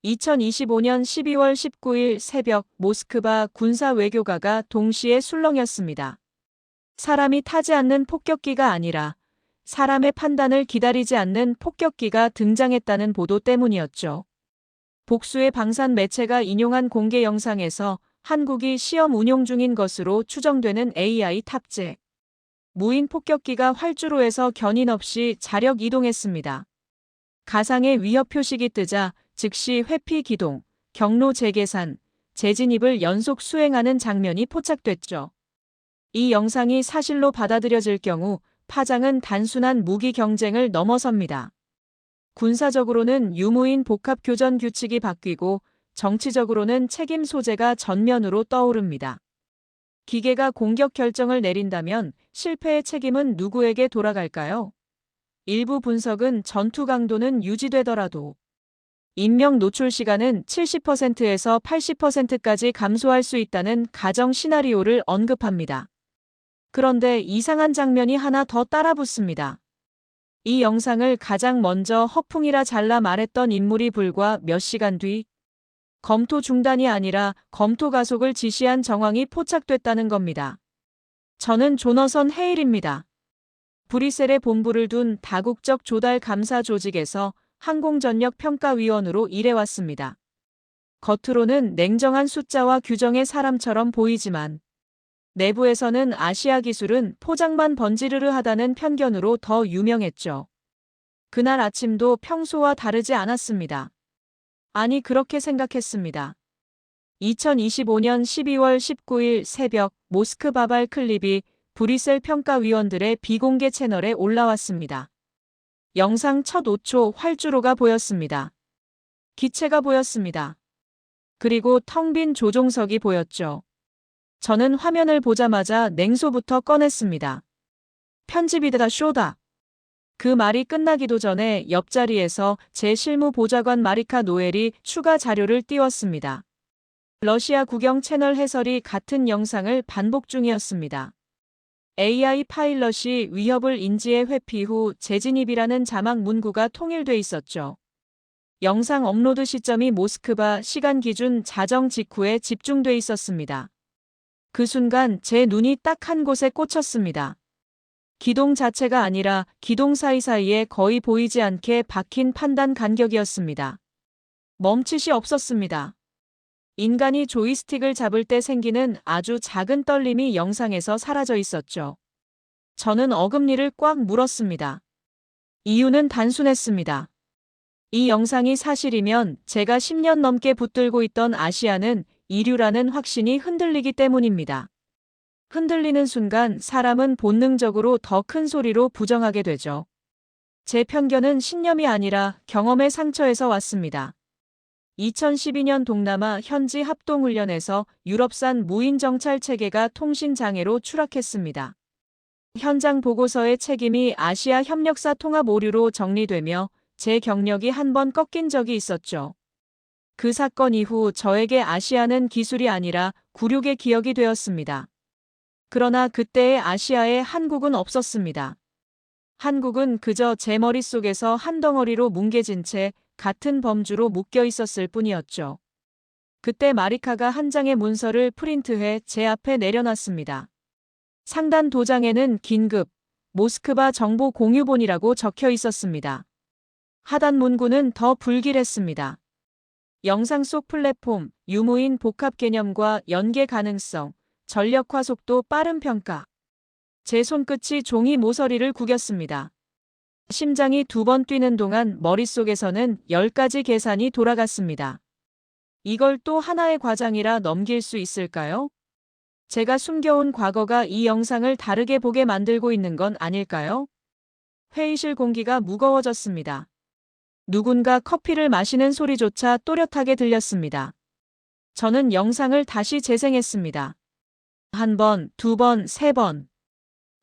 2025년 12월 19일 새벽 모스크바 군사 외교가가 동시에 술렁였습니다. 사람이 타지 않는 폭격기가 아니라 사람의 판단을 기다리지 않는 폭격기가 등장했다는 보도 때문이었죠. 복수의 방산 매체가 인용한 공개 영상에서 한국이 시험 운용 중인 것으로 추정되는 AI 탑재 무인 폭격기가 활주로에서 견인 없이 자력 이동했습니다. 가상의 위협 표식이 뜨자 즉시 회피 기동, 경로 재계산, 재진입을 연속 수행하는 장면이 포착됐죠. 이 영상이 사실로 받아들여질 경우 파장은 단순한 무기 경쟁을 넘어섭니다. 군사적으로는 유무인 복합 교전 규칙이 바뀌고 정치적으로는 책임 소재가 전면으로 떠오릅니다. 기계가 공격 결정을 내린다면 실패의 책임은 누구에게 돌아갈까요? 일부 분석은 전투 강도는 유지되더라도 인명 노출 시간은 70%에서 80%까지 감소할 수 있다는 가정 시나리오를 언급합니다. 그런데 이상한 장면이 하나 더 따라붙습니다. 이 영상을 가장 먼저 허풍이라 잘라 말했던 인물이 불과 몇 시간 뒤 검토 중단이 아니라 검토 가속을 지시한 정황이 포착됐다는 겁니다. 저는 조너선 헤일입니다. 브뤼셀에 본부를 둔 다국적 조달 감사 조직에서 항공전력평가위원으로 일해왔습니다. 겉으로는 냉정한 숫자와 규정의 사람처럼 보이지만 내부에서는 아시아 기술은 포장만 번지르르 하다는 편견으로 더 유명했죠. 그날 아침도 평소와 다르지 않았습니다. 아니, 그렇게 생각했습니다. 2025년 12월 19일 새벽 모스크바발 클립이 브뤼셀 평가위원들의 비공개 채널에 올라왔습니다. 영상 첫 5초 활주로가 보였습니다. 기체가 보였습니다. 그리고 텅 빈 조종석이 보였죠. 저는 화면을 보자마자 냉소부터 꺼냈습니다. 편집이다 쇼다. 그 말이 끝나기도 전에 옆자리에서 제 실무 보좌관 마리카 노엘이 추가 자료를 띄웠습니다. 러시아 국영 채널 해설이 같은 영상을 반복 중이었습니다. AI 파일럿이 위협을 인지해 회피 후 재진입이라는 자막 문구가 통일돼 있었죠. 영상 업로드 시점이 모스크바 시간 기준 자정 직후에 집중돼 있었습니다. 그 순간 제 눈이 딱 한 곳에 꽂혔습니다. 기동 자체가 아니라 기동 사이사이에 거의 보이지 않게 박힌 판단 간격이었습니다. 멈칫이 없었습니다. 인간이 조이스틱을 잡을 때 생기는 아주 작은 떨림이 영상에서 사라져 있었죠. 저는 어금니를 꽉 물었습니다. 이유는 단순했습니다. 이 영상이 사실이면 제가 10년 넘게 붙들고 있던 아시아는 이류라는 확신이 흔들리기 때문입니다. 흔들리는 순간 사람은 본능적으로 더 큰 소리로 부정하게 되죠. 제 편견은 신념이 아니라 경험의 상처에서 왔습니다. 2012년 동남아 현지 합동훈련에서 유럽산 무인 정찰 체계가 통신 장애로 추락했습니다. 현장 보고서의 책임이 아시아 협력사 통합 오류로 정리되며 제 경력이 한 번 꺾인 적이 있었죠. 그 사건 이후 저에게 아시아는 기술이 아니라 굴욕의 기억이 되었습니다. 그러나 그때의 아시아에 한국은 없었습니다. 한국은 그저 제 머릿속에서 한 덩어리로 뭉개진 채 같은 범주로 묶여 있었을 뿐이었죠. 그때 마리카가 한 장의 문서를 프린트해 제 앞에 내려놨습니다. 상단 도장에는 긴급 모스크바 정보 공유본이라고 적혀 있었습니다. 하단 문구는 더 불길했습니다. 영상 속 플랫폼, 유무인 복합 개념과 연계 가능성, 전력화 속도 빠른 평가. 제 손끝이 종이 모서리를 구겼습니다. 심장이 2번 뛰는 동안 머릿속에서는 10가지 계산이 돌아갔습니다. 이걸 또 하나의 과장이라 넘길 수 있을까요? 제가 숨겨온 과거가 이 영상을 다르게 보게 만들고 있는 건 아닐까요? 회의실 공기가 무거워졌습니다. 누군가 커피를 마시는 소리조차 또렷하게 들렸습니다. 저는 영상을 다시 재생했습니다. 1번, 2번, 3번.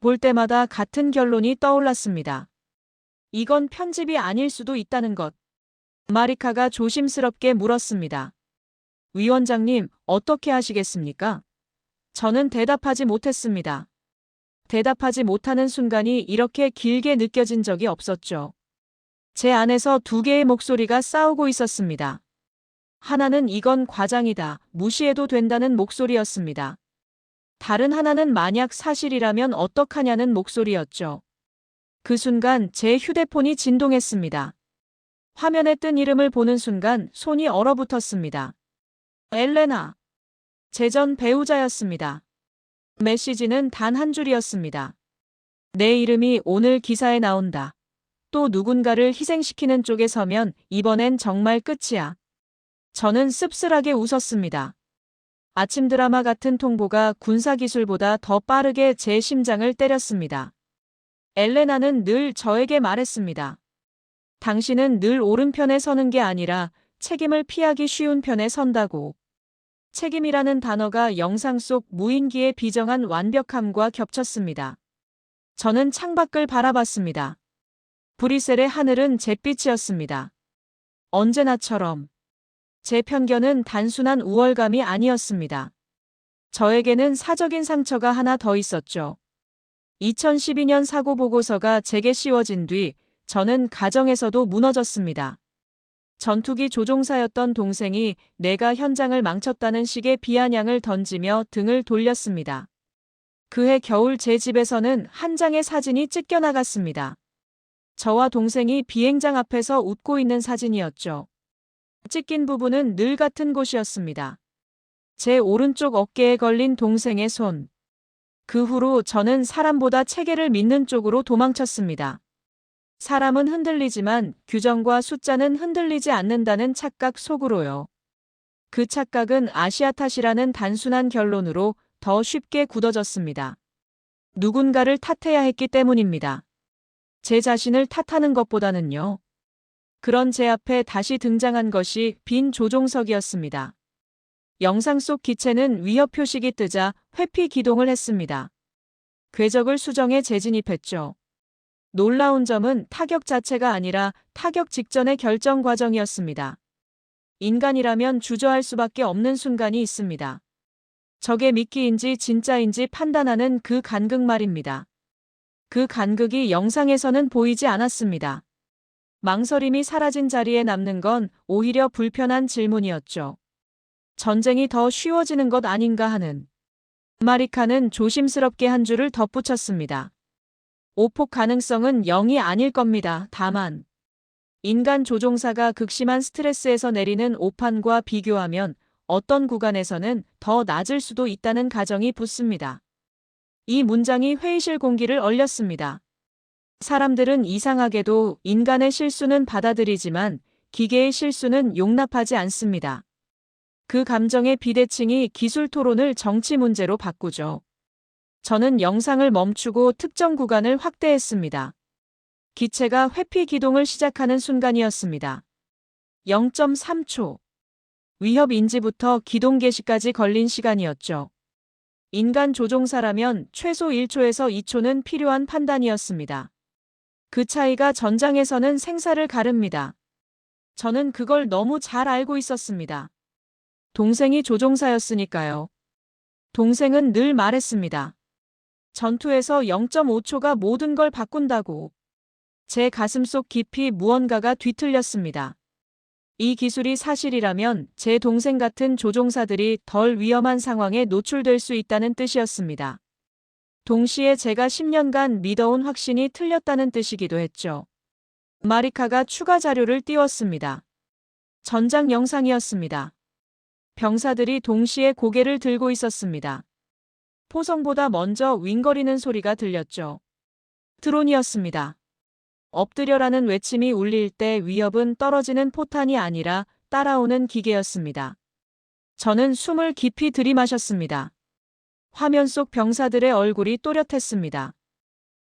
볼 때마다 같은 결론이 떠올랐습니다. 이건 편집이 아닐 수도 있다는 것. 마리카가 조심스럽게 물었습니다. 위원장님, 어떻게 하시겠습니까? 저는 대답하지 못했습니다. 대답하지 못하는 순간이 이렇게 길게 느껴진 적이 없었죠. 제 안에서 두 개의 목소리가 싸우고 있었습니다. 하나는 이건 과장이다, 무시해도 된다는 목소리였습니다. 다른 하나는 만약 사실이라면 어떡하냐는 목소리였죠. 그 순간 제 휴대폰이 진동했습니다. 화면에 뜬 이름을 보는 순간 손이 얼어붙었습니다. 엘레나. 제 전 배우자였습니다. 메시지는 단 한 줄이었습니다. 내 이름이 오늘 기사에 나온다. 또 누군가를 희생시키는 쪽에 서면 이번엔 정말 끝이야. 저는 씁쓸하게 웃었습니다. 아침 드라마 같은 통보가 군사기술보다 더 빠르게 제 심장을 때렸습니다. 엘레나는 늘 저에게 말했습니다. 당신은 늘 오른편에 서는 게 아니라 책임을 피하기 쉬운 편에 선다고. 책임이라는 단어가 영상 속 무인기의 비정한 완벽함과 겹쳤습니다. 저는 창밖을 바라봤습니다. 브뤼셀의 하늘은 잿빛이었습니다. 언제나처럼. 제 편견은 단순한 우월감이 아니었습니다. 저에게는 사적인 상처가 하나 더 있었죠. 2012년 사고 보고서가 제게 씌워진 뒤 저는 가정에서도 무너졌습니다. 전투기 조종사였던 동생이 내가 현장을 망쳤다는 식의 비아냥을 던지며 등을 돌렸습니다. 그해 겨울 제 집에서는 한 장의 사진이 찢겨나갔습니다. 저와 동생이 비행장 앞에서 웃고 있는 사진이었죠. 찢긴 부분은 늘 같은 곳이었습니다. 제 오른쪽 어깨에 걸린 동생의 손. 그 후로 저는 사람보다 체계를 믿는 쪽으로 도망쳤습니다. 사람은 흔들리지만 규정과 숫자는 흔들리지 않는다는 착각 속으로요. 그 착각은 아시아 탓이라는 단순한 결론으로 더 쉽게 굳어졌습니다. 누군가를 탓해야 했기 때문입니다. 제 자신을 탓하는 것보다는요. 그런 제 앞에 다시 등장한 것이 빈 조종석이었습니다. 영상 속 기체는 위협 표식이 뜨자 회피 기동을 했습니다. 궤적을 수정해 재진입했죠. 놀라운 점은 타격 자체가 아니라 타격 직전의 결정 과정이었습니다. 인간이라면 주저할 수밖에 없는 순간이 있습니다. 저게 미끼인지 진짜인지 판단하는 그 간극 말입니다. 그 간극이 영상에서는 보이지 않았습니다. 망설임이 사라진 자리에 남는 건 오히려 불편한 질문이었죠. 전쟁이 더 쉬워지는 것 아닌가 하는. 마리카는 조심스럽게 한 줄을 덧붙였습니다. 오폭 가능성은 0이 아닐 겁니다. 다만 인간 조종사가 극심한 스트레스에서 내리는 오판과 비교하면 어떤 구간에서는 더 낮을 수도 있다는 가정이 붙습니다. 이 문장이 회의실 공기를 얼렸습니다. 사람들은 이상하게도 인간의 실수는 받아들이지만 기계의 실수는 용납하지 않습니다. 그 감정의 비대칭이 기술 토론을 정치 문제로 바꾸죠. 저는 영상을 멈추고 특정 구간을 확대했습니다. 기체가 회피 기동을 시작하는 순간이었습니다. 0.3초. 위협 인지부터 기동 개시까지 걸린 시간이었죠. 인간 조종사라면 최소 1초에서 2초는 필요한 판단이었습니다. 그 차이가 전장에서는 생사를 가릅니다. 저는 그걸 너무 잘 알고 있었습니다. 동생이 조종사였으니까요. 동생은 늘 말했습니다. 전투에서 0.5초가 모든 걸 바꾼다고. 제 가슴속 깊이 무언가가 뒤틀렸습니다. 이 기술이 사실이라면 제 동생 같은 조종사들이 덜 위험한 상황에 노출될 수 있다는 뜻이었습니다. 동시에 제가 10년간 믿어온 확신이 틀렸다는 뜻이기도 했죠. 마리카가 추가 자료를 띄웠습니다. 전장 영상이었습니다. 병사들이 동시에 고개를 들고 있었습니다. 포성보다 먼저 윙거리는 소리가 들렸죠. 드론이었습니다. 엎드려라는 외침이 울릴 때 위협은 떨어지는 포탄이 아니라 따라오는 기계였습니다. 저는 숨을 깊이 들이마셨습니다. 화면 속 병사들의 얼굴이 또렷했습니다.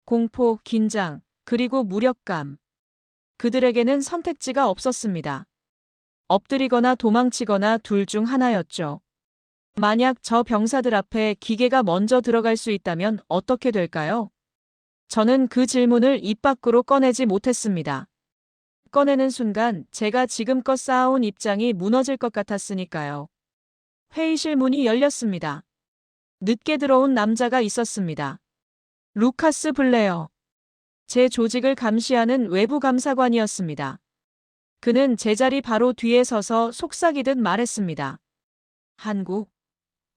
공포, 긴장, 그리고 무력감. 그들에게는 선택지가 없었습니다. 엎드리거나 도망치거나 둘 중 하나였죠. 만약 저 병사들 앞에 기계가 먼저 들어갈 수 있다면 어떻게 될까요? 저는 그 질문을 입 밖으로 꺼내지 못했습니다. 꺼내는 순간 제가 지금껏 쌓아온 입장이 무너질 것 같았으니까요. 회의실 문이 열렸습니다. 늦게 들어온 남자가 있었습니다. 루카스 블레어. 제 조직을 감시하는 외부 감사관이었습니다. 그는 제자리 바로 뒤에 서서 속삭이듯 말했습니다. 한국.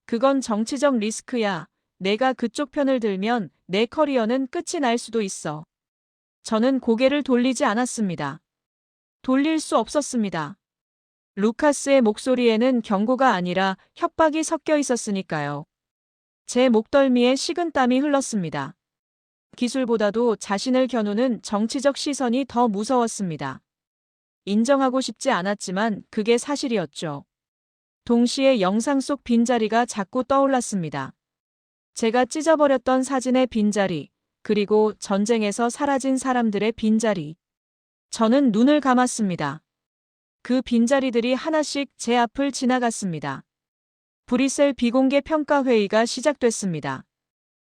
그건 정치적 리스크야. 내가 그쪽 편을 들면 내 커리어는 끝이 날 수도 있어. 저는 고개를 돌리지 않았습니다. 돌릴 수 없었습니다. 루카스의 목소리에는 경고가 아니라 협박이 섞여 있었으니까요. 제 목덜미에 식은땀이 흘렀습니다. 기술보다도 자신을 겨누는 정치적 시선이 더 무서웠습니다. 인정하고 싶지 않았지만 그게 사실이었죠. 동시에 영상 속 빈자리가 자꾸 떠올랐습니다. 제가 찢어버렸던 사진의 빈자리, 그리고 전쟁에서 사라진 사람들의 빈자리. 저는 눈을 감았습니다. 그 빈자리들이 하나씩 제 앞을 지나갔습니다. 브뤼셀 비공개 평가회의가 시작됐습니다.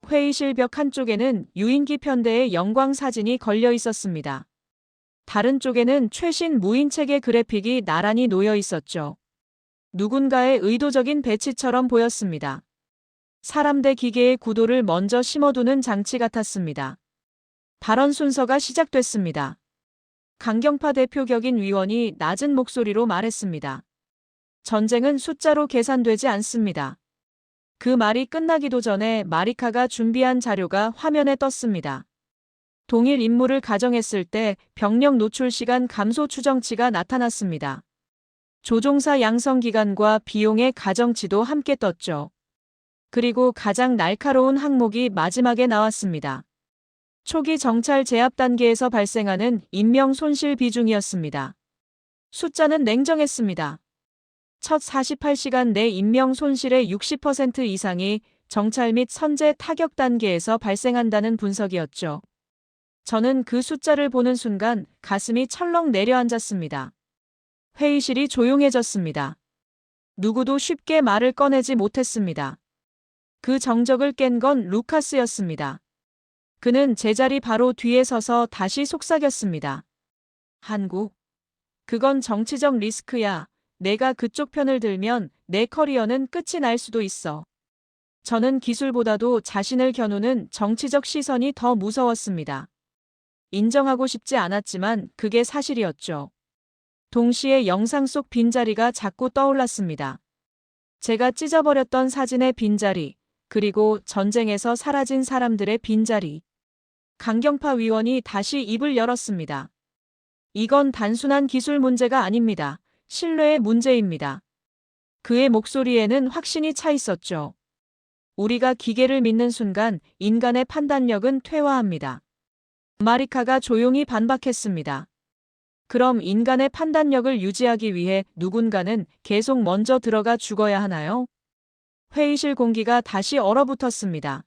회의실 벽 한쪽에는 유인기 편대의 영광 사진이 걸려 있었습니다. 다른 쪽에는 최신 무인체계 그래픽이 나란히 놓여 있었죠. 누군가의 의도적인 배치처럼 보였습니다. 사람 대 기계의 구도를 먼저 심어두는 장치 같았습니다. 발언 순서가 시작됐습니다. 강경파 대표 격인 위원이 낮은 목소리로 말했습니다. 전쟁은 숫자로 계산되지 않습니다. 그 말이 끝나기도 전에 마리카가 준비한 자료가 화면에 떴습니다. 동일 임무를 가정했을 때 병력 노출 시간 감소 추정치가 나타났습니다. 조종사 양성 기간과 비용의 가정치도 함께 떴죠. 그리고 가장 날카로운 항목이 마지막에 나왔습니다. 초기 정찰 제압 단계에서 발생하는 인명 손실 비중이었습니다. 숫자는 냉정했습니다. 첫 48시간 내 인명 손실의 60% 이상이 정찰 및 선제 타격 단계에서 발생한다는 분석이었죠. 저는 그 숫자를 보는 순간 가슴이 철렁 내려앉았습니다. 회의실이 조용해졌습니다. 누구도 쉽게 말을 꺼내지 못했습니다. 그 정적을 깬 건 루카스였습니다. 그는 제자리 바로 뒤에 서서 다시 속삭였습니다. 한국. 그건 정치적 리스크야. 내가 그쪽 편을 들면 내 커리어는 끝이 날 수도 있어. 저는 기술보다도 자신을 겨누는 정치적 시선이 더 무서웠습니다. 인정하고 싶지 않았지만 그게 사실이었죠. 동시에 영상 속 빈자리가 자꾸 떠올랐습니다. 제가 찢어버렸던 사진의 빈자리, 그리고 전쟁에서 사라진 사람들의 빈자리. 강경파 위원이 다시 입을 열었습니다. 이건 단순한 기술 문제가 아닙니다. 신뢰의 문제입니다. 그의 목소리에는 확신이 차 있었죠. 우리가 기계를 믿는 순간 인간의 판단력은 퇴화합니다. 마리카가 조용히 반박했습니다. 그럼 인간의 판단력을 유지하기 위해 누군가는 계속 먼저 들어가 죽어야 하나요? 회의실 공기가 다시 얼어붙었습니다.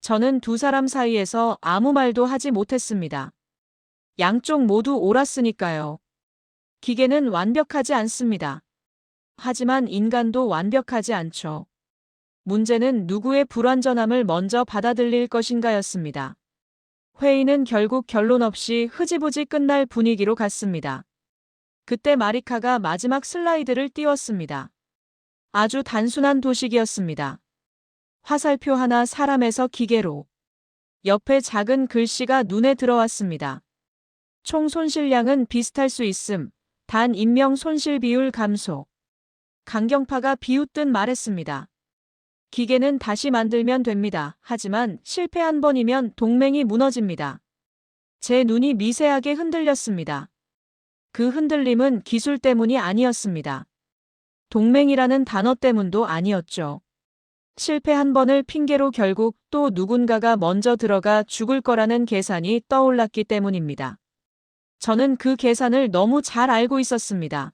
저는 두 사람 사이에서 아무 말도 하지 못했습니다. 양쪽 모두 옳았으니까요. 기계는 완벽하지 않습니다. 하지만 인간도 완벽하지 않죠. 문제는 누구의 불완전함을 먼저 받아들일 것인가였습니다. 회의는 결국 결론 없이 흐지부지 끝날 분위기로 갔습니다. 그때 마리카가 마지막 슬라이드를 띄웠습니다. 아주 단순한 도식이었습니다. 화살표 하나 사람에서 기계로. 옆에 작은 글씨가 눈에 들어왔습니다. 총 손실량은 비슷할 수 있음. 단 인명 손실 비율 감소. 강경파가 비웃듯 말했습니다. 기계는 다시 만들면 됩니다. 하지만 실패 한 번이면 동맹이 무너집니다. 제 눈이 미세하게 흔들렸습니다. 그 흔들림은 기술 때문이 아니었습니다. 동맹이라는 단어 때문도 아니었죠. 실패 한 번을 핑계로 결국 또 누군가가 먼저 들어가 죽을 거라는 계산이 떠올랐기 때문입니다. 저는 그 계산을 너무 잘 알고 있었습니다.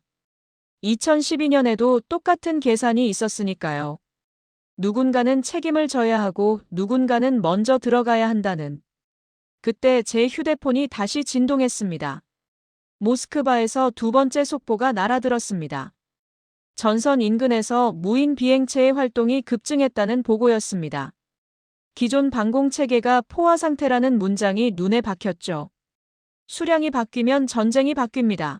2012년에도 똑같은 계산이 있었으니까요. 누군가는 책임을 져야 하고 누군가는 먼저 들어가야 한다는. 그때 제 휴대폰이 다시 진동했습니다. 모스크바에서 두 번째 속보가 날아들었습니다. 전선 인근에서 무인 비행체의 활동이 급증했다는 보고였습니다. 기존 방공 체계가 포화 상태라는 문장이 눈에 박혔죠. 수량이 바뀌면 전쟁이 바뀝니다.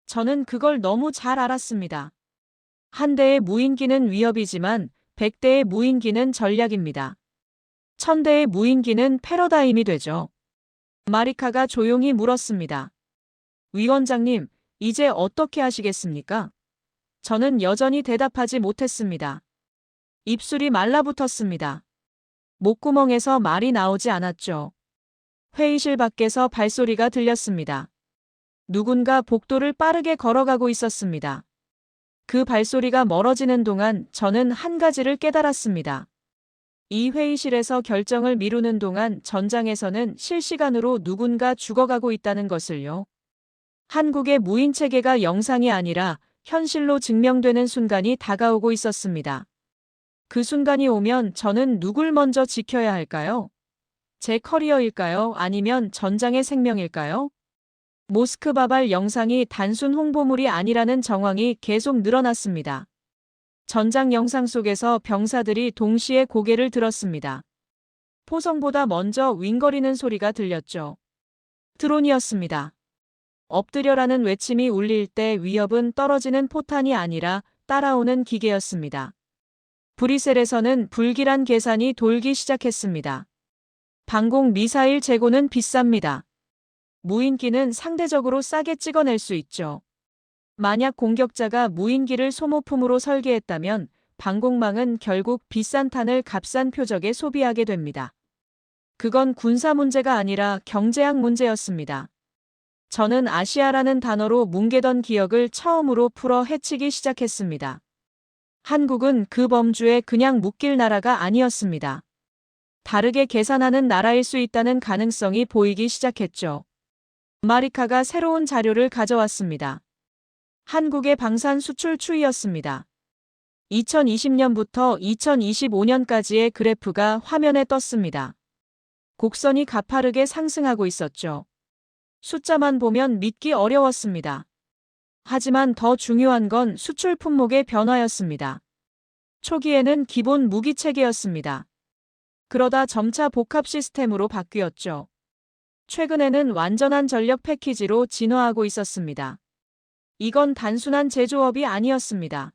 저는 그걸 너무 잘 알았습니다. 한 대의 무인기는 위협이지만 100대의 무인기는 전략입니다. 1000대의 무인기는 패러다임이 되죠. 마리카가 조용히 물었습니다. 위원장님, 이제 어떻게 하시겠습니까? 저는 여전히 대답하지 못했습니다. 입술이 말라붙었습니다. 목구멍에서 말이 나오지 않았죠. 회의실 밖에서 발소리가 들렸습니다. 누군가 복도를 빠르게 걸어가고 있었습니다. 그 발소리가 멀어지는 동안 저는 한 가지를 깨달았습니다. 이 회의실에서 결정을 미루는 동안 전장에서는 실시간으로 누군가 죽어가고 있다는 것을요. 한국의 무인 체계가 영상이 아니라 현실로 증명되는 순간이 다가오고 있었습니다. 그 순간이 오면 저는 누굴 먼저 지켜야 할까요? 제 커리어일까요? 아니면 전장의 생명일까요? 모스크바발 영상이 단순 홍보물이 아니라는 정황이 계속 늘어났습니다. 전장 영상 속에서 병사들이 동시에 고개를 들었습니다. 포성보다 먼저 윙거리는 소리가 들렸죠. 드론이었습니다. 엎드려라는 외침이 울릴 때 위협은 떨어지는 포탄이 아니라 따라오는 기계였습니다. 브뤼셀에서는 불길한 계산이 돌기 시작했습니다. 방공 미사일 재고는 비쌉니다. 무인기는 상대적으로 싸게 찍어낼 수 있죠. 만약 공격자가 무인기를 소모품으로 설계했다면 방공망은 결국 비싼 탄을 값싼 표적에 소비하게 됩니다. 그건 군사 문제가 아니라 경제학 문제였습니다. 저는 아시아라는 단어로 뭉개던 기억을 처음으로 풀어 헤치기 시작했습니다. 한국은 그 범주에 그냥 묶일 나라가 아니었습니다. 다르게 계산하는 나라일 수 있다는 가능성이 보이기 시작했죠. 마리카가 새로운 자료를 가져왔습니다. 한국의 방산 수출 추이였습니다. 2020년부터 2025년까지의 그래프가 화면에 떴습니다. 곡선이 가파르게 상승하고 있었죠. 숫자만 보면 믿기 어려웠습니다. 하지만 더 중요한 건 수출 품목의 변화였습니다. 초기에는 기본 무기 체계였습니다. 그러다 점차 복합 시스템으로 바뀌었죠. 최근에는 완전한 전력 패키지로 진화하고 있었습니다. 이건 단순한 제조업이 아니었습니다.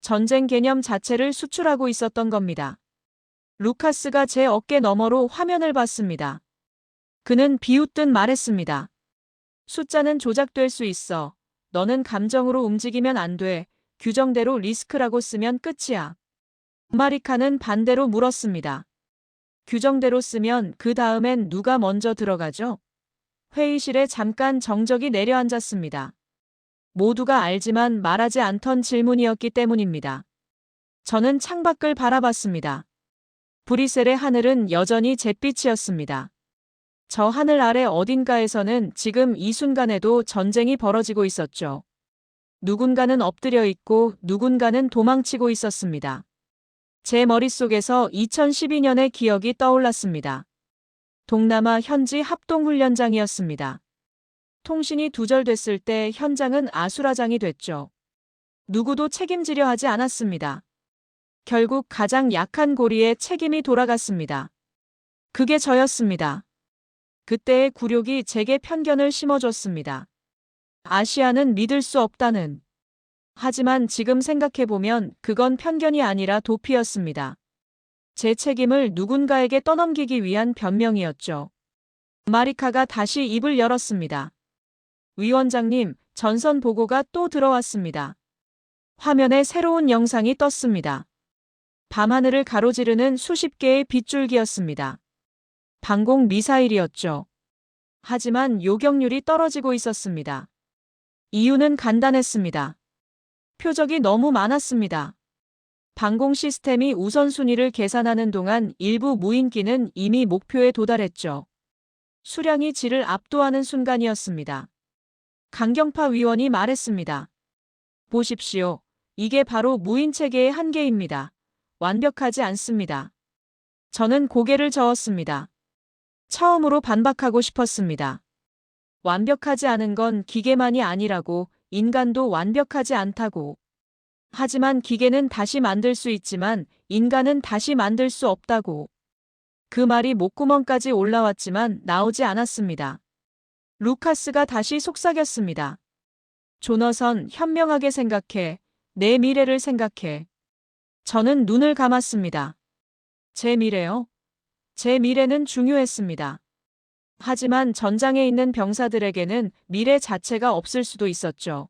전쟁 개념 자체를 수출하고 있었던 겁니다. 루카스가 제 어깨 너머로 화면을 봤습니다. 그는 비웃듯 말했습니다. 숫자는 조작될 수 있어. 너는 감정으로 움직이면 안 돼. 규정대로 리스크라고 쓰면 끝이야. 마리카는 반대로 물었습니다. 규정대로 쓰면 그 다음엔 누가 먼저 들어가죠? 회의실에 잠깐 정적이 내려앉았습니다. 모두가 알지만 말하지 않던 질문이었기 때문입니다. 저는 창밖을 바라봤습니다. 브뤼셀의 하늘은 여전히 잿빛이었습니다. 저 하늘 아래 어딘가에서는 지금 이 순간에도 전쟁이 벌어지고 있었죠. 누군가는 엎드려 있고 누군가는 도망치고 있었습니다. 제 머릿속에서 2012년의 기억이 떠올랐습니다. 동남아 현지 합동훈련장이었습니다. 통신이 두절됐을 때 현장은 아수라장이 됐죠. 누구도 책임지려 하지 않았습니다. 결국 가장 약한 고리에 책임이 돌아갔습니다. 그게 저였습니다. 그때의 굴욕이 제게 편견을 심어줬습니다. 아시아는 믿을 수 없다는. 하지만 지금 생각해보면 그건 편견이 아니라 도피였습니다. 제 책임을 누군가에게 떠넘기기 위한 변명이었죠. 마리카가 다시 입을 열었습니다. 위원장님, 전선 보고가 또 들어왔습니다. 화면에 새로운 영상이 떴습니다. 밤하늘을 가로지르는 수십 개의 빗줄기였습니다. 방공 미사일이었죠. 하지만 요격률이 떨어지고 있었습니다. 이유는 간단했습니다. 표적이 너무 많았습니다. 방공 시스템이 우선순위를 계산하는 동안 일부 무인기는 이미 목표에 도달했죠. 수량이 질을 압도하는 순간이었습니다. 강경파 위원이 말했습니다. 보십시오. 이게 바로 무인 체계의 한계입니다. 완벽하지 않습니다. 저는 고개를 저었습니다. 처음으로 반박하고 싶었습니다. 완벽하지 않은 건 기계만이 아니라고, 인간도 완벽하지 않다고. 하지만 기계는 다시 만들 수 있지만 인간은 다시 만들 수 없다고. 그 말이 목구멍까지 올라왔지만 나오지 않았습니다. 루카스가 다시 속삭였습니다. 조너선, 현명하게 생각해. 내 미래를 생각해. 저는 눈을 감았습니다. 제 미래요? 제 미래는 중요했습니다. 하지만 전장에 있는 병사들에게는 미래 자체가 없을 수도 있었죠.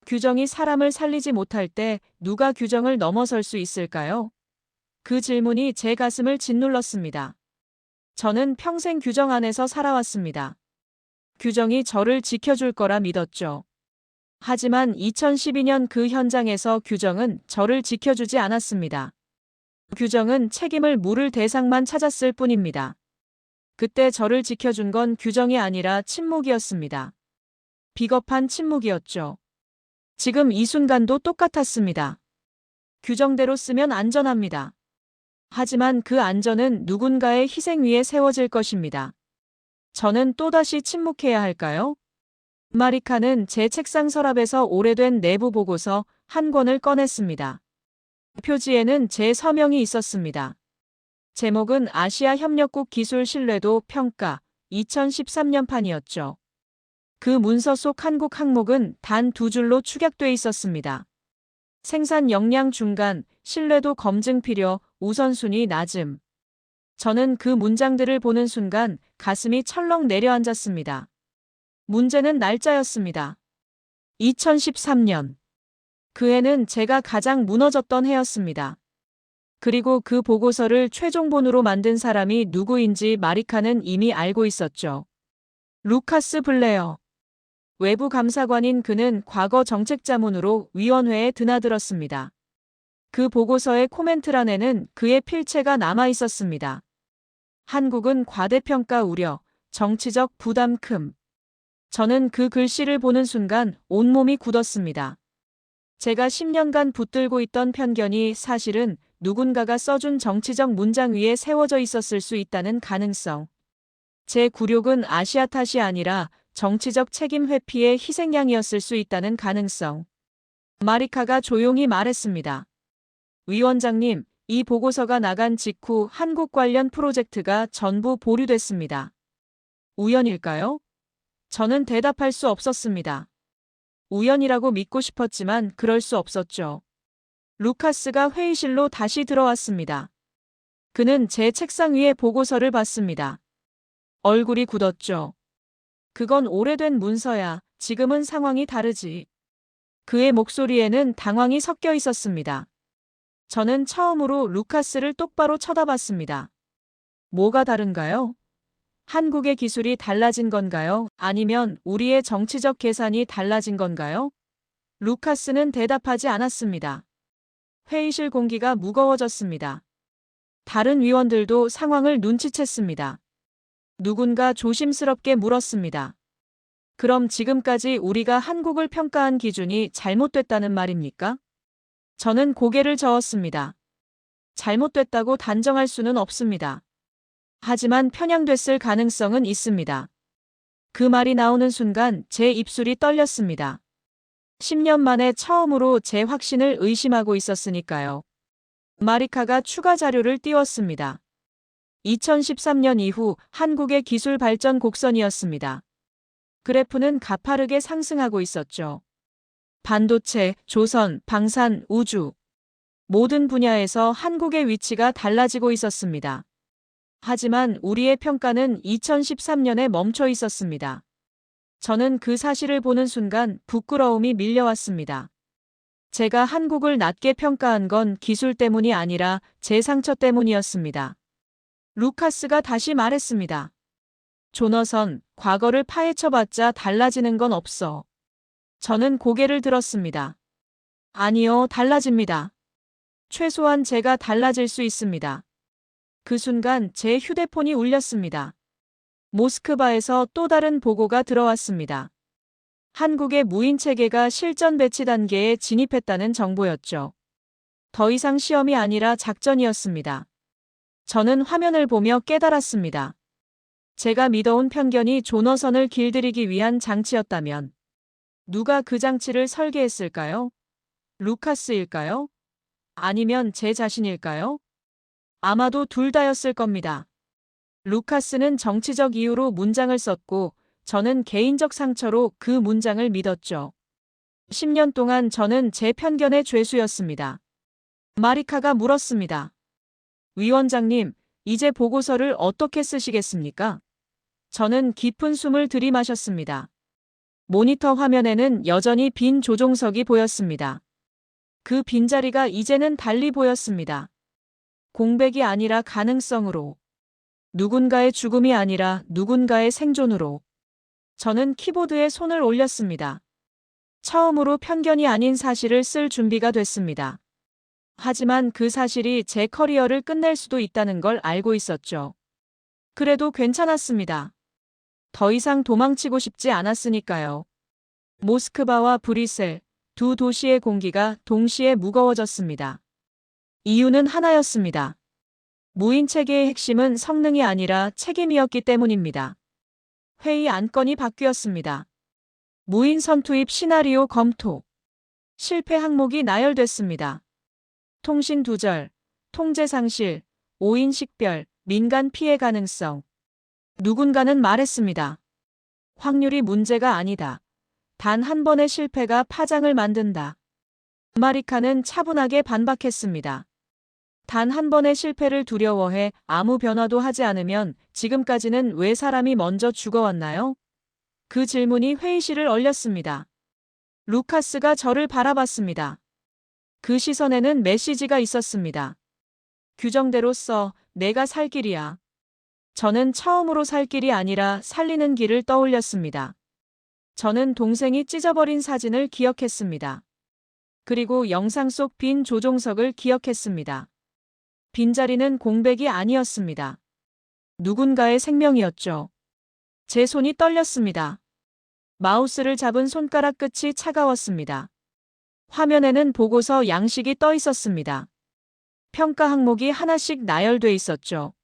규정이 사람을 살리지 못할 때 누가 규정을 넘어설 수 있을까요? 그 질문이 제 가슴을 짓눌렀습니다. 저는 평생 규정 안에서 살아왔습니다. 규정이 저를 지켜줄 거라 믿었죠. 하지만 2012년 그 현장에서 규정은 저를 지켜주지 않았습니다. 규정은 책임을 물을 대상만 찾았을 뿐입니다. 그때 저를 지켜준 건 규정이 아니라 침묵이었습니다. 비겁한 침묵이었죠. 지금 이 순간도 똑같았습니다. 규정대로 쓰면 안전합니다. 하지만 그 안전은 누군가의 희생 위에 세워질 것입니다. 저는 또다시 침묵해야 할까요? 마리카는 제 책상 서랍에서 오래된 내부 보고서 한 권을 꺼냈습니다. 표지에는 제 서명이 있었습니다. 제목은 아시아 협력국 기술 신뢰도 평가 2013년판이었죠. 그 문서 속 한국 항목은 단 2줄로 축약돼 있었습니다. 생산 역량 중간, 신뢰도 검증 필요, 우선순위 낮음. 저는 그 문장들을 보는 순간 가슴이 철렁 내려앉았습니다. 문제는 날짜였습니다. 2013년. 그 해는 제가 가장 무너졌던 해였습니다. 그리고 그 보고서를 최종본으로 만든 사람이 누구인지 마리카는 이미 알고 있었죠. 루카스 블레어. 외부 감사관인 그는 과거 정책자문으로 위원회에 드나들었습니다. 그 보고서의 코멘트란에는 그의 필체가 남아 있었습니다. 한국은 과대평가 우려, 정치적 부담 큼. 저는 그 글씨를 보는 순간 온몸이 굳었습니다. 제가 10년간 붙들고 있던 편견이 사실은 누군가가 써준 정치적 문장 위에 세워져 있었을 수 있다는 가능성. 제 굴욕은 아시아 탓이 아니라 정치적 책임 회피의 희생양이었을 수 있다는 가능성. 마리카가 조용히 말했습니다. 위원장님, 이 보고서가 나간 직후 한국 관련 프로젝트가 전부 보류됐습니다. 우연일까요? 저는 대답할 수 없었습니다. 우연이라고 믿고 싶었지만 그럴 수 없었죠. 루카스가 회의실로 다시 들어왔습니다. 그는 제 책상 위에 보고서를 봤습니다. 얼굴이 굳었죠. 그건 오래된 문서야. 지금은 상황이 다르지. 그의 목소리에는 당황이 섞여 있었습니다. 저는 처음으로 루카스를 똑바로 쳐다봤습니다. 뭐가 다른가요? 한국의 기술이 달라진 건가요? 아니면 우리의 정치적 계산이 달라진 건가요? 루카스는 대답하지 않았습니다. 회의실 공기가 무거워졌습니다. 다른 위원들도 상황을 눈치챘습니다. 누군가 조심스럽게 물었습니다. 그럼 지금까지 우리가 한국을 평가한 기준이 잘못됐다는 말입니까? 저는 고개를 저었습니다. 잘못됐다고 단정할 수는 없습니다. 하지만 편향됐을 가능성은 있습니다. 그 말이 나오는 순간 제 입술이 떨렸습니다. 10년 만에 처음으로 제 확신을 의심하고 있었으니까요. 마리카가 추가 자료를 띄웠습니다. 2013년 이후 한국의 기술 발전 곡선이었습니다. 그래프는 가파르게 상승하고 있었죠. 반도체, 조선, 방산, 우주. 모든 분야에서 한국의 위치가 달라지고 있었습니다. 하지만 우리의 평가는 2013년에 멈춰 있었습니다. 저는 그 사실을 보는 순간 부끄러움이 밀려왔습니다. 제가 한국을 낮게 평가한 건 기술 때문이 아니라 제 상처 때문이었습니다. 루카스가 다시 말했습니다. 조너선, 과거를 파헤쳐봤자 달라지는 건 없어. 저는 고개를 들었습니다. 아니요, 달라집니다. 최소한 제가 달라질 수 있습니다. 그 순간 제 휴대폰이 울렸습니다. 모스크바에서 또 다른 보고가 들어왔습니다. 한국의 무인 체계가 실전 배치 단계에 진입했다는 정보였죠. 더 이상 시험이 아니라 작전이었습니다. 저는 화면을 보며 깨달았습니다. 제가 믿어온 편견이 조너선을 길들이기 위한 장치였다면 누가 그 장치를 설계했을까요? 루카스일까요? 아니면 제 자신일까요? 아마도 둘 다였을 겁니다. 루카스는 정치적 이유로 문장을 썼고 저는 개인적 상처로 그 문장을 믿었죠. 10년 동안 저는 제 편견의 죄수였습니다. 마리카가 물었습니다. 위원장님, 이제 보고서를 어떻게 쓰시겠습니까? 저는 깊은 숨을 들이마셨습니다. 모니터 화면에는 여전히 빈 조종석이 보였습니다. 그 빈자리가 이제는 달리 보였습니다. 공백이 아니라 가능성으로. 누군가의 죽음이 아니라 누군가의 생존으로. 저는 키보드에 손을 올렸습니다. 처음으로 편견이 아닌 사실을 쓸 준비가 됐습니다. 하지만 그 사실이 제 커리어를 끝낼 수도 있다는 걸 알고 있었죠. 그래도 괜찮았습니다. 더 이상 도망치고 싶지 않았으니까요. 모스크바와 브뤼셀, 두 도시의 공기가 동시에 무거워졌습니다. 이유는 하나였습니다. 무인 체계의 핵심은 성능이 아니라 책임이었기 때문입니다. 회의 안건이 바뀌었습니다. 무인 선투입 시나리오 검토. 실패 항목이 나열됐습니다. 통신 두절, 통제 상실, 오인 식별, 민간 피해 가능성. 누군가는 말했습니다. 확률이 문제가 아니다. 단 한 번의 실패가 파장을 만든다. 마리카는 차분하게 반박했습니다. 단 한 번의 실패를 두려워해 아무 변화도 하지 않으면 지금까지는 왜 사람이 먼저 죽어왔나요? 그 질문이 회의실을 얼렸습니다. 루카스가 저를 바라봤습니다. 그 시선에는 메시지가 있었습니다. 규정대로 써, 내가 살 길이야. 저는 처음으로 살 길이 아니라 살리는 길을 떠올렸습니다. 저는 동생이 찢어버린 사진을 기억했습니다. 그리고 영상 속 빈 조종석을 기억했습니다. 빈자리는 공백이 아니었습니다. 누군가의 생명이었죠. 제 손이 떨렸습니다. 마우스를 잡은 손가락 끝이 차가웠습니다. 화면에는 보고서 양식이 떠 있었습니다. 평가 항목이 하나씩 나열돼 있었죠.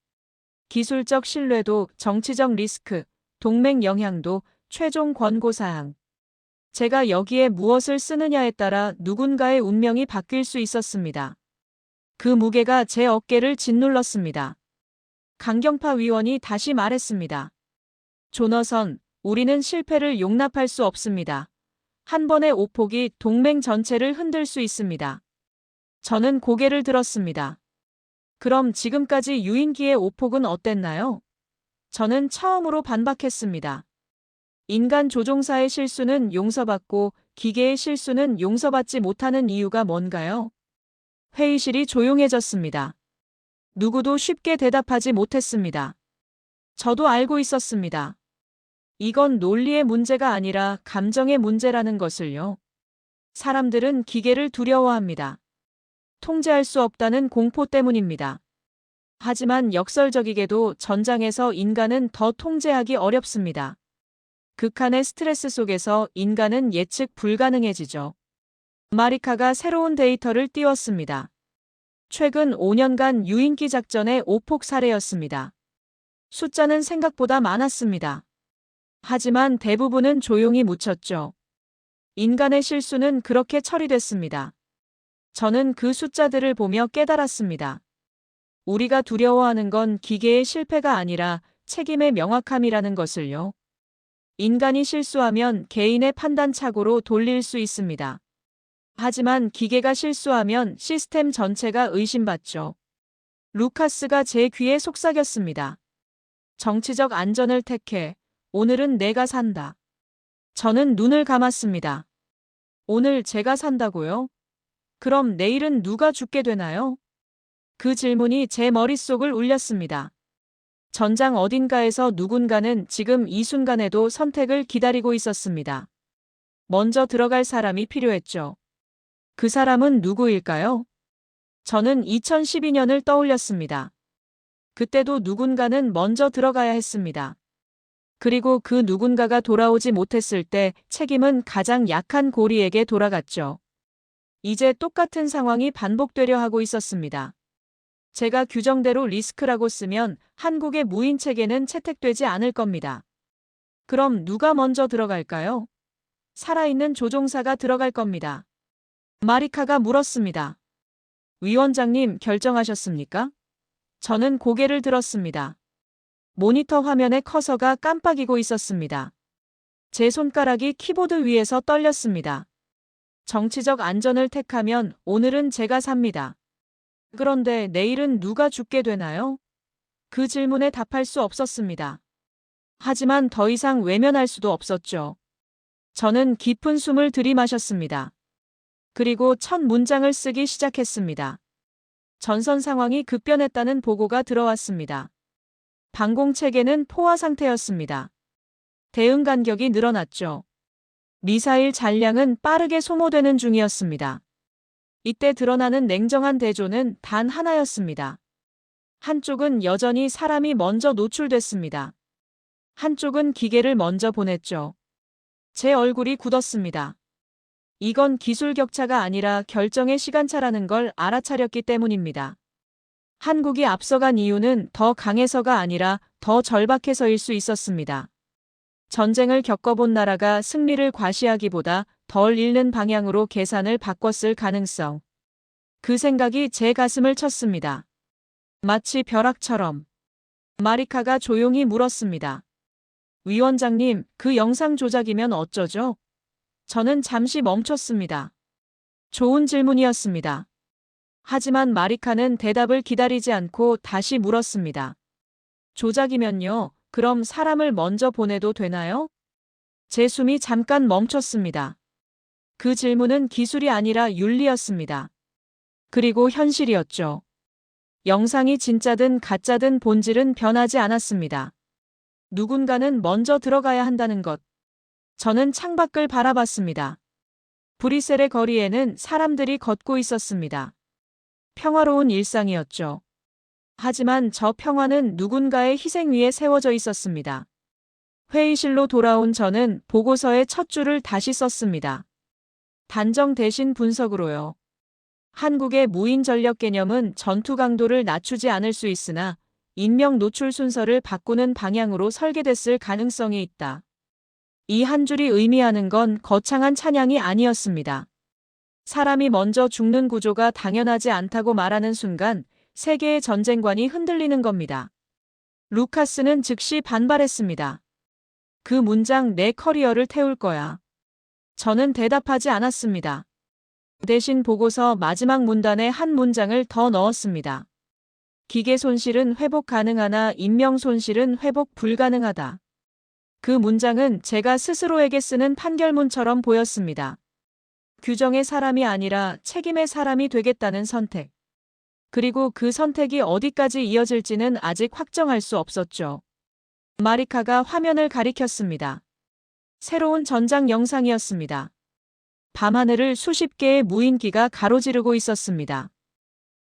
기술적 신뢰도, 정치적 리스크, 동맹 영향도, 최종 권고사항. 제가 여기에 무엇을 쓰느냐에 따라 누군가의 운명이 바뀔 수 있었습니다. 그 무게가 제 어깨를 짓눌렀습니다. 강경파 위원이 다시 말했습니다. 조너선, 우리는 실패를 용납할 수 없습니다. 한 번의 오폭이 동맹 전체를 흔들 수 있습니다. 저는 고개를 들었습니다. 그럼 지금까지 유인기의 오폭은 어땠나요? 저는 처음으로 반박했습니다. 인간 조종사의 실수는 용서받고 기계의 실수는 용서받지 못하는 이유가 뭔가요? 회의실이 조용해졌습니다. 누구도 쉽게 대답하지 못했습니다. 저도 알고 있었습니다. 이건 논리의 문제가 아니라 감정의 문제라는 것을요. 사람들은 기계를 두려워합니다. 통제할 수 없다는 공포 때문입니다. 하지만 역설적이게도 전장에서 인간은 더 통제하기 어렵습니다. 극한의 스트레스 속에서 인간은 예측 불가능해지죠. 마리카가 새로운 데이터를 띄웠습니다. 최근 5년간 유인기 작전의 오폭 사례였습니다. 숫자는 생각보다 많았습니다. 하지만 대부분은 조용히 묻혔죠. 인간의 실수는 그렇게 처리됐습니다. 저는 그 숫자들을 보며 깨달았습니다. 우리가 두려워하는 건 기계의 실패가 아니라 책임의 명확함이라는 것을요. 인간이 실수하면 개인의 판단 착오로 돌릴 수 있습니다. 하지만 기계가 실수하면 시스템 전체가 의심받죠. 루카스가 제 귀에 속삭였습니다. 정치적 안전을 택해. 오늘은 내가 산다. 저는 눈을 감았습니다. 오늘 제가 산다고요? 그럼 내일은 누가 죽게 되나요? 그 질문이 제 머릿속을 울렸습니다. 전장 어딘가에서 누군가는 지금 이 순간에도 선택을 기다리고 있었습니다. 먼저 들어갈 사람이 필요했죠. 그 사람은 누구일까요? 저는 2012년을 떠올렸습니다. 그때도 누군가는 먼저 들어가야 했습니다. 그리고 그 누군가가 돌아오지 못했을 때 책임은 가장 약한 고리에게 돌아갔죠. 이제 똑같은 상황이 반복되려 하고 있었습니다. 제가 규정대로 리스크라고 쓰면 한국의 무인 체계는 채택되지 않을 겁니다. 그럼 누가 먼저 들어갈까요? 살아있는 조종사가 들어갈 겁니다. 마리카가 물었습니다. 위원장님 결정하셨습니까? 저는 고개를 들었습니다. 모니터 화면의 커서가 깜빡이고 있었습니다. 제 손가락이 키보드 위에서 떨렸습니다. 정치적 안전을 택하면 오늘은 제가 삽니다. 그런데 내일은 누가 죽게 되나요? 그 질문에 답할 수 없었습니다. 하지만 더 이상 외면할 수도 없었죠. 저는 깊은 숨을 들이마셨습니다. 그리고 첫 문장을 쓰기 시작했습니다. 전선 상황이 급변했다는 보고가 들어왔습니다. 방공체계는 포화 상태였습니다. 대응 간격이 늘어났죠. 미사일 잔량은 빠르게 소모되는 중이었습니다. 이때 드러나는 냉정한 대조는 단 하나였습니다. 한쪽은 여전히 사람이 먼저 노출됐습니다. 한쪽은 기계를 먼저 보냈죠. 제 얼굴이 굳었습니다. 이건 기술 격차가 아니라 결정의 시간차라는 걸 알아차렸기 때문입니다. 한국이 앞서간 이유는 더 강해서가 아니라 더 절박해서일 수 있었습니다. 전쟁을 겪어본 나라가 승리를 과시하기보다 덜 잃는 방향으로 계산을 바꿨을 가능성. 그 생각이 제 가슴을 쳤습니다. 마치 벼락처럼. 마리카가 조용히 물었습니다. 위원장님, 그 영상 조작이면 어쩌죠? 저는 잠시 멈췄습니다. 좋은 질문이었습니다. 하지만 마리카는 대답을 기다리지 않고 다시 물었습니다. 조작이면요, 그럼 사람을 먼저 보내도 되나요? 제 숨이 잠깐 멈췄습니다. 그 질문은 기술이 아니라 윤리였습니다. 그리고 현실이었죠. 영상이 진짜든 가짜든 본질은 변하지 않았습니다. 누군가는 먼저 들어가야 한다는 것. 저는 창밖을 바라봤습니다. 브뤼셀의 거리에는 사람들이 걷고 있었습니다. 평화로운 일상이었죠. 하지만 저 평화는 누군가의 희생 위에 세워져 있었습니다. 회의실로 돌아온 저는 보고서의 첫 줄을 다시 썼습니다. 단정 대신 분석으로요. 한국의 무인 전력 개념은 전투 강도를 낮추지 않을 수 있으나 인명 노출 순서를 바꾸는 방향으로 설계됐을 가능성이 있다. 이 한 줄이 의미하는 건 거창한 찬양이 아니었습니다. 사람이 먼저 죽는 구조가 당연하지 않다고 말하는 순간 세계의 전쟁관이 흔들리는 겁니다. 루카스는 즉시 반발했습니다. 그 문장 내 커리어를 태울 거야. 저는 대답하지 않았습니다. 대신 보고서 마지막 문단에 한 문장을 더 넣었습니다. 기계 손실은 회복 가능하나 인명 손실은 회복 불가능하다. 그 문장은 제가 스스로에게 쓰는 판결문처럼 보였습니다. 규정의 사람이 아니라 책임의 사람이 되겠다는 선택. 그리고 그 선택이 어디까지 이어질지는 아직 확정할 수 없었죠. 마리카가 화면을 가리켰습니다. 새로운 전장 영상이었습니다. 밤하늘을 수십 개의 무인기가 가로지르고 있었습니다.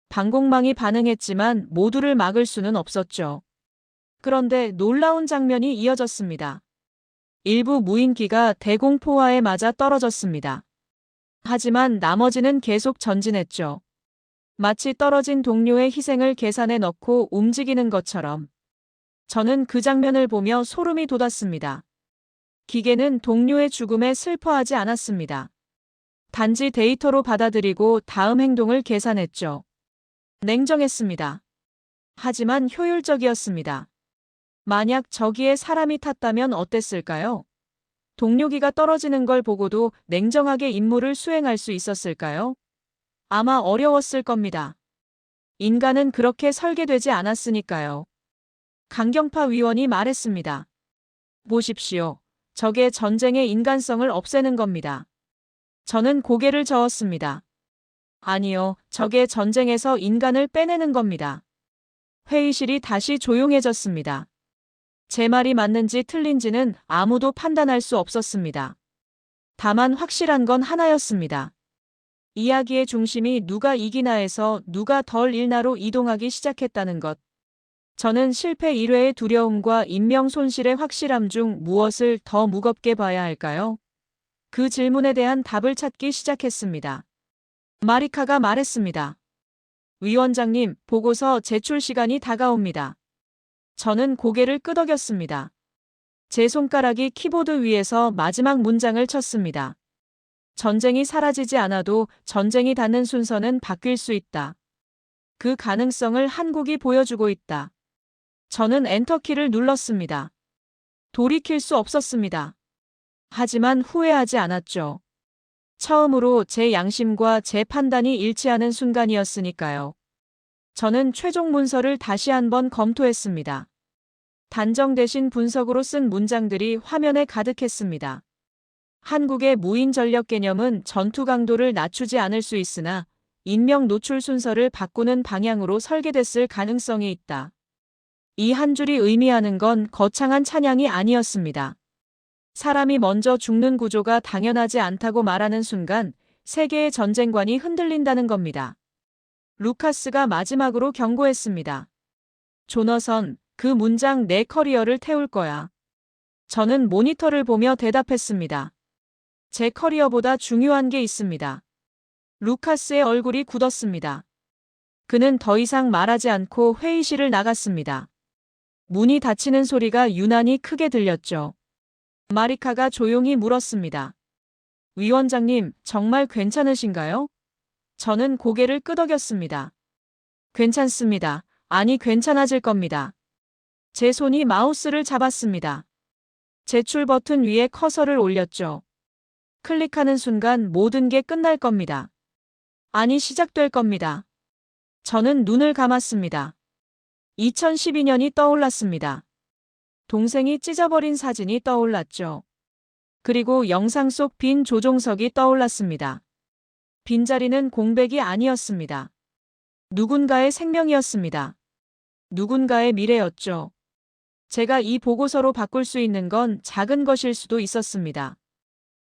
방공망이 반응했지만 모두를 막을 수는 없었죠. 그런데 놀라운 장면이 이어졌습니다. 일부 무인기가 대공포화에 맞아 떨어졌습니다. 하지만 나머지는 계속 전진했죠. 마치 떨어진 동료의 희생을 계산에 넣고 움직이는 것처럼. 저는 그 장면을 보며 소름이 돋았습니다. 기계는 동료의 죽음에 슬퍼하지 않았습니다. 단지 데이터로 받아들이고 다음 행동을 계산했죠. 냉정했습니다. 하지만 효율적이었습니다. 만약 저기에 사람이 탔다면 어땠을까요? 동료기가 떨어지는 걸 보고도 냉정하게 임무를 수행할 수 있었을까요? 아마 어려웠을 겁니다. 인간은 그렇게 설계되지 않았으니까요. 강경파 위원이 말했습니다. 보십시오. 저게 전쟁의 인간성을 없애는 겁니다. 저는 고개를 저었습니다. 아니요, 저게 전쟁에서 인간을 빼내는 겁니다. 회의실이 다시 조용해졌습니다. 제 말이 맞는지 틀린지는 아무도 판단할 수 없었습니다. 다만 확실한 건 하나였습니다. 이야기의 중심이 누가 이기나에서 누가 덜 잃나로 이동하기 시작했다는 것. 저는 실패 1회의 두려움과 인명 손실의 확실함 중 무엇을 더 무겁게 봐야 할까요? 그 질문에 대한 답을 찾기 시작했습니다. 마리카가 말했습니다. 위원장님, 보고서 제출 시간이 다가옵니다. 저는 고개를 끄덕였습니다. 제 손가락이 키보드 위에서 마지막 문장을 쳤습니다. 전쟁이 사라지지 않아도 전쟁이 닿는 순서는 바뀔 수 있다. 그 가능성을 한국이 보여주고 있다. 저는 엔터키를 눌렀습니다. 돌이킬 수 없었습니다. 하지만 후회하지 않았죠. 처음으로 제 양심과 제 판단이 일치하는 순간이었으니까요. 저는 최종 문서를 다시 한번 검토했습니다. 단정 대신 분석으로 쓴 문장들이 화면에 가득했습니다. 한국의 무인 전력 개념은 전투 강도를 낮추지 않을 수 있으나 인명 노출 순서를 바꾸는 방향으로 설계됐을 가능성이 있다. 이 한 줄이 의미하는 건 거창한 찬양이 아니었습니다. 사람이 먼저 죽는 구조가 당연하지 않다고 말하는 순간 세계의 전쟁관이 흔들린다는 겁니다. 루카스가 마지막으로 경고했습니다. 조너선, 그 문장 내 커리어를 태울 거야. 저는 모니터를 보며 대답했습니다. 제 커리어보다 중요한 게 있습니다. 루카스의 얼굴이 굳었습니다. 그는 더 이상 말하지 않고 회의실을 나갔습니다. 문이 닫히는 소리가 유난히 크게 들렸죠. 마리카가 조용히 물었습니다. 위원장님, 정말 괜찮으신가요? 저는 고개를 끄덕였습니다. 괜찮습니다. 아니, 괜찮아질 겁니다. 제 손이 마우스를 잡았습니다. 제출 버튼 위에 커서를 올렸죠. 클릭하는 순간 모든 게 끝날 겁니다. 아니, 시작될 겁니다. 저는 눈을 감았습니다. 2012년이 떠올랐습니다. 동생이 찢어버린 사진이 떠올랐죠. 그리고 영상 속 빈 조종석이 떠올랐습니다. 빈자리는 공백이 아니었습니다. 누군가의 생명이었습니다. 누군가의 미래였죠. 제가 이 보고서로 바꿀 수 있는 건 작은 것일 수도 있었습니다.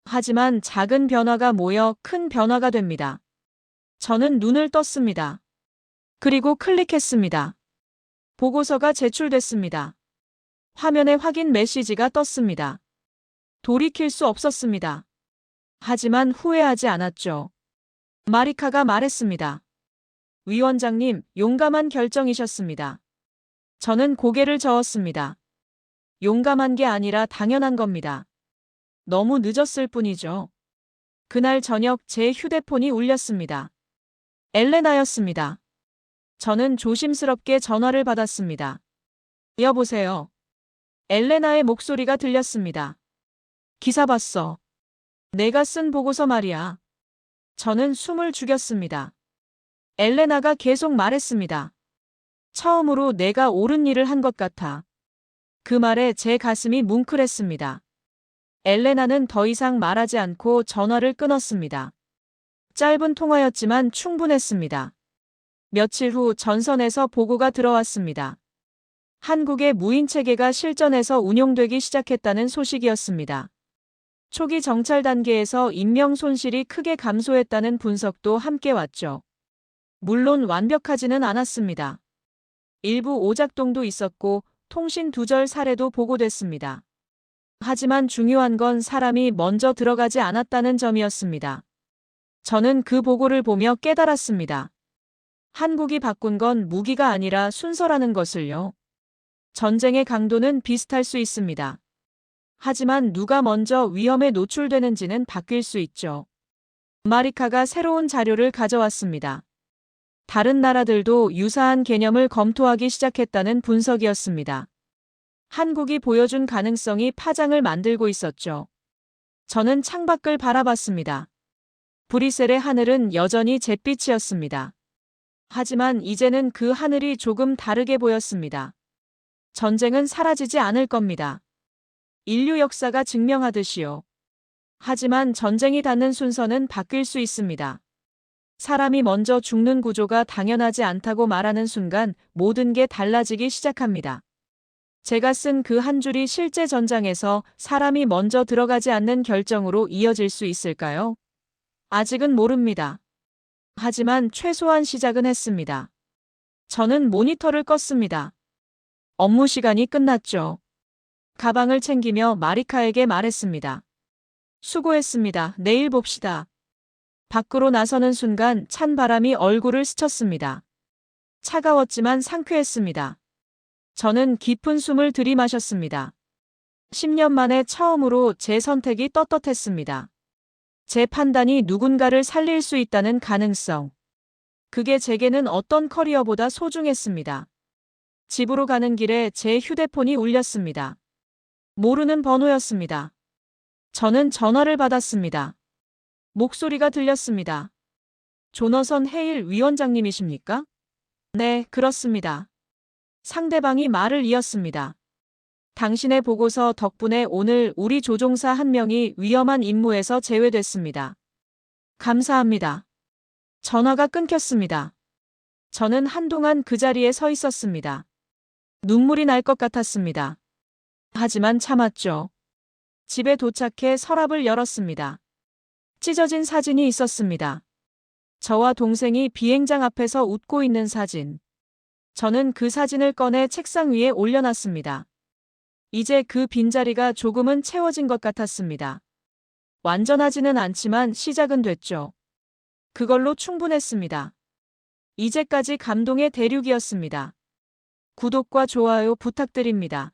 하지만 작은 변화가 모여 큰 변화가 됩니다. 저는 눈을 떴습니다. 그리고 클릭했습니다. 보고서가 제출됐습니다. 화면에 확인 메시지가 떴습니다. 돌이킬 수 없었습니다. 하지만 후회하지 않았죠. 마리카가 말했습니다. 위원장님, 용감한 결정이셨습니다. 저는 고개를 저었습니다. 용감한 게 아니라 당연한 겁니다. 너무 늦었을 뿐이죠. 그날 저녁 제 휴대폰이 울렸습니다. 엘레나였습니다. 저는 조심스럽게 전화를 받았습니다. 여보세요. 엘레나의 목소리가 들렸습니다. 기사 봤어. 내가 쓴 보고서 말이야. 저는 숨을 죽였습니다. 엘레나가 계속 말했습니다. 처음으로 내가 옳은 일을 한 것 같아. 그 말에 제 가슴이 뭉클했습니다. 엘레나는 더 이상 말하지 않고 전화를 끊었습니다. 짧은 통화였지만 충분했습니다. 며칠 후 전선에서 보고가 들어왔습니다. 한국의 무인 체계가 실전에서 운용되기 시작했다는 소식이었습니다. 초기 정찰 단계에서 인명 손실이 크게 감소했다는 분석도 함께 왔죠. 물론 완벽하지는 않았습니다. 일부 오작동도 있었고 통신 두절 사례도 보고됐습니다. 하지만 중요한 건 사람이 먼저 들어가지 않았다는 점이었습니다. 저는 그 보고를 보며 깨달았습니다. 한국이 바꾼 건 무기가 아니라 순서라는 것을요. 전쟁의 강도는 비슷할 수 있습니다. 하지만 누가 먼저 위험에 노출되는지는 바뀔 수 있죠. 마리카가 새로운 자료를 가져왔습니다. 다른 나라들도 유사한 개념을 검토하기 시작했다는 분석이었습니다. 한국이 보여준 가능성이 파장을 만들고 있었죠. 저는 창밖을 바라봤습니다. 브뤼셀의 하늘은 여전히 잿빛이었습니다. 하지만 이제는 그 하늘이 조금 다르게 보였습니다. 전쟁은 사라지지 않을 겁니다. 인류 역사가 증명하듯이요. 하지만 전쟁이 닿는 순서는 바뀔 수 있습니다. 사람이 먼저 죽는 구조가 당연하지 않다고 말하는 순간 모든 게 달라지기 시작합니다. 제가 쓴 그 한 줄이 실제 전장에서 사람이 먼저 들어가지 않는 결정으로 이어질 수 있을까요? 아직은 모릅니다. 하지만 최소한 시작은 했습니다. 저는 모니터를 껐습니다. 업무 시간이 끝났죠. 가방을 챙기며 마리카에게 말했습니다. 수고했습니다. 내일 봅시다. 밖으로 나서는 순간 찬 바람이 얼굴을 스쳤습니다. 차가웠지만 상쾌했습니다. 저는 깊은 숨을 들이마셨습니다. 10년 만에 처음으로 제 선택이 떳떳했습니다. 제 판단이 누군가를 살릴 수 있다는 가능성. 그게 제게는 어떤 커리어보다 소중했습니다. 집으로 가는 길에 제 휴대폰이 울렸습니다. 모르는 번호였습니다. 저는 전화를 받았습니다. 목소리가 들렸습니다. 조너선 헤일 위원장님이십니까? 네, 그렇습니다. 상대방이 말을 이었습니다. 당신의 보고서 덕분에 오늘 우리 조종사 한 명이 위험한 임무에서 제외됐습니다. 감사합니다. 전화가 끊겼습니다. 저는 한동안 그 자리에 서 있었습니다. 눈물이 날 것 같았습니다. 하지만 참았죠. 집에 도착해 서랍을 열었습니다. 찢어진 사진이 있었습니다. 저와 동생이 비행장 앞에서 웃고 있는 사진. 저는 그 사진을 꺼내 책상 위에 올려놨습니다. 이제 그 빈자리가 조금은 채워진 것 같았습니다. 완전하지는 않지만 시작은 됐죠. 그걸로 충분했습니다. 이제까지 감동의 대륙이었습니다. 구독과 좋아요 부탁드립니다.